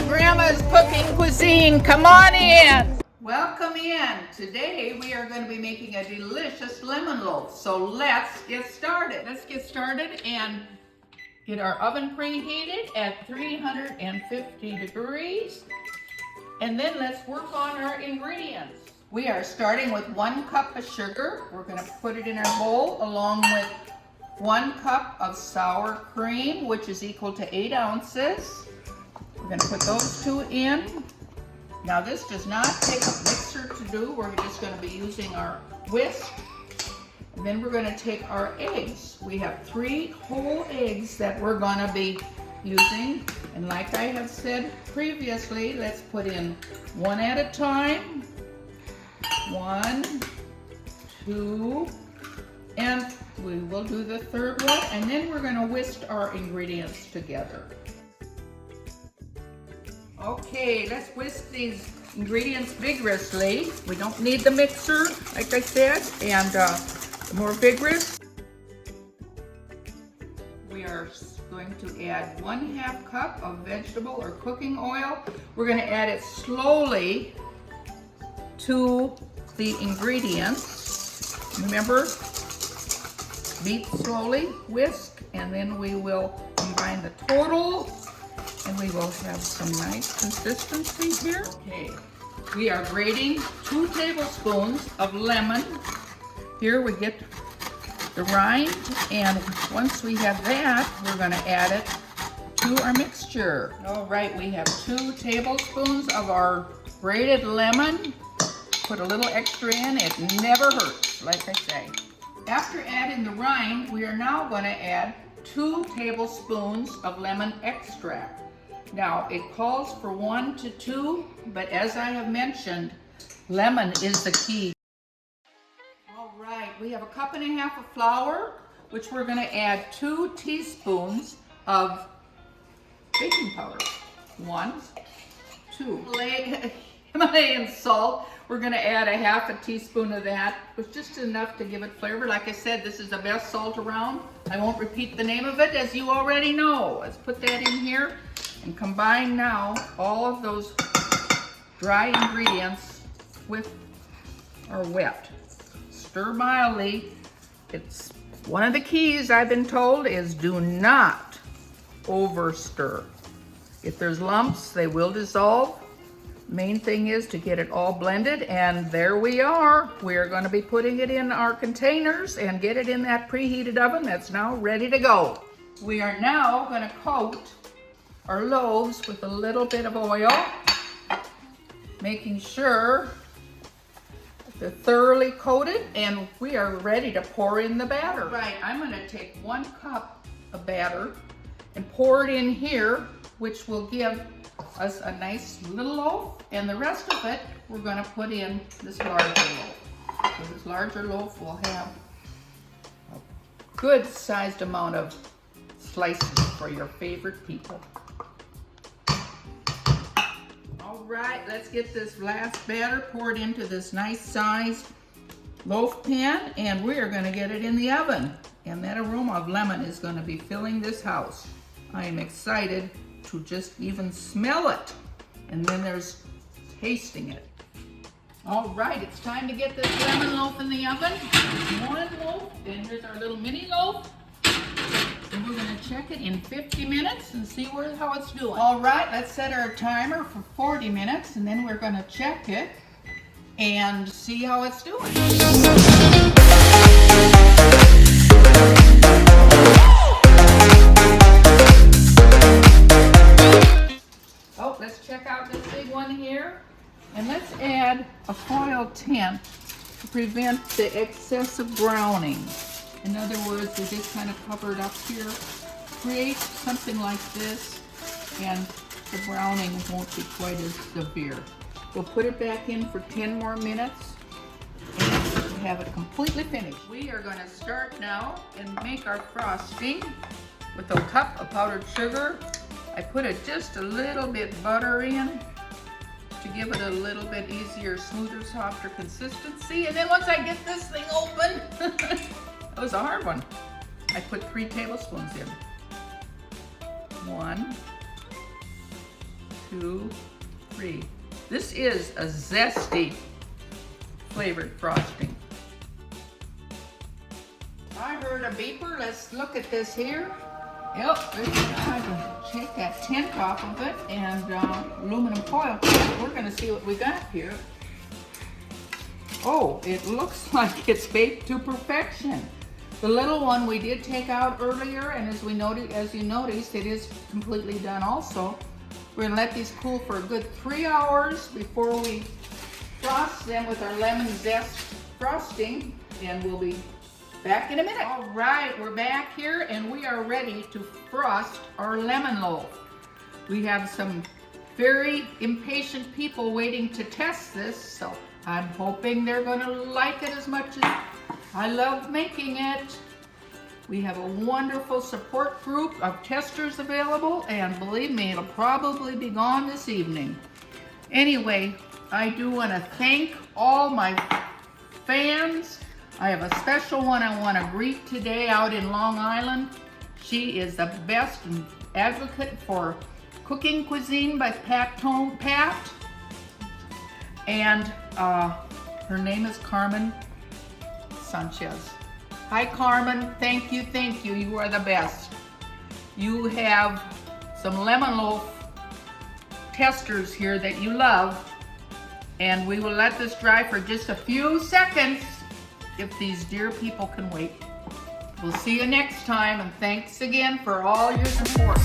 Grandma's cooking cuisine. Come on in. Welcome in. Today we are going to be making a delicious lemon loaf. So let's get started. Let's get started and get our oven preheated at 350 degrees. And then let's work on our ingredients. We are starting with 1 cup of sugar. We're going to put it in our bowl along with 1 cup of sour cream, which is equal to 8 ounces. We're going to put those 2 in. Now this does not take a mixer to do. We're just going to be using our whisk. And then we're going to take our eggs. We have 3 whole eggs that we're going to be using. And like I have said previously, let's put in 1 at a time. 1, 2, and we will do the 3rd one. And then we're going to whisk our ingredients together. Okay, let's whisk these ingredients vigorously. We don't need the mixer, like I said, and more vigorous. We are going to add 1/2 cup of vegetable or cooking oil. We're going to add it slowly to the ingredients. Remember, beat slowly, whisk, and then we will combine the total. And we will have some nice consistency here. Okay, we are grating 2 tablespoons of lemon. Here we get the rind, and once we have that, we're going to add it to our mixture. All right, we have 2 tablespoons of our grated lemon. Put a little extra in, it never hurts, like I say. After adding the rind, we are now going to add 2 tablespoons of lemon extract. Now, it calls for 1 to 2, but as I have mentioned, lemon is the key. All right, we have 1.5 cups of flour, which we're going to add 2 teaspoons of baking powder. 1, 2. Himalayan salt, we're going to add 1/2 teaspoon of that. It's just enough to give it flavor. Like I said, this is the best salt around. I won't repeat the name of it, as you already know. Let's put that in here. And combine now all of those dry ingredients with our wet. Stir mildly. It's one of the keys, I've been told, is do not over stir. If there's lumps, they will dissolve. Main thing is to get it all blended, and there we are. We are going to be putting it in our containers and get it in that preheated oven that's now ready to go. We are now going to coat our loaves with a little bit of oil, making sure they're thoroughly coated, and we are ready to pour in the batter. Right, I'm going to take 1 cup of batter and pour it in here, which will give us a nice little loaf, and the rest of it we're going to put in this larger loaf. So this larger loaf will have a good sized amount of slices for your favorite people. All right, let's get this last batter poured into this nice sized loaf pan, and we are going to get it in the oven. And that aroma of lemon is going to be filling this house. I am excited to just even smell it, and then there's tasting it. All right, it's time to get this lemon loaf in the oven. There's 1 loaf, and here's our little mini loaf. And we're going to check it in 50 minutes and see how it's doing. All right, let's set our timer for 40 minutes, and then we're going to check it and see how it's doing. Oh, let's check out this big one here. And let's add a foil tent to prevent the excessive browning. In other words, we just kind of cover it up here. Create something like this, and the browning won't be quite as severe. We'll put it back in for 10 more minutes and have it completely finished. We are going to start now and make our frosting with a cup of powdered sugar. I put just a little bit butter in to give it a little bit easier, smoother, softer consistency. And then once I get this thing open, it was a hard one. I put 3 tablespoons in. 1, 2, 3. This is a zesty flavored frosting. I heard a beeper. Let's look at this here. Yep, I'm gonna take that tint off of it and aluminum foil. We're gonna see what we got here. Oh, it looks like it's baked to perfection. The little one we did take out earlier, and as you noticed, it is completely done also. We're gonna let these cool for a good 3 hours before we frost them with our Lemon Zest frosting, and we'll be back in a minute. All right, we're back here, and we are ready to frost our lemon loaf. We have some very impatient people waiting to test this, so I'm hoping they're gonna like it as much as I love making it. We have a wonderful support group of testers available, and believe me, it'll probably be gone this evening. Anyway, I do want to thank all my fans. I have a special one I want to greet today out in Long Island. She is the best advocate for cooking cuisine by Pat. And her name is Carmen Sanchez. Hi Carmen, thank you, you are the best. You have some lemon loaf testers here that you love, and we will let this dry for just a few seconds if these dear people can wait. We'll see you next time, and thanks again for all your support.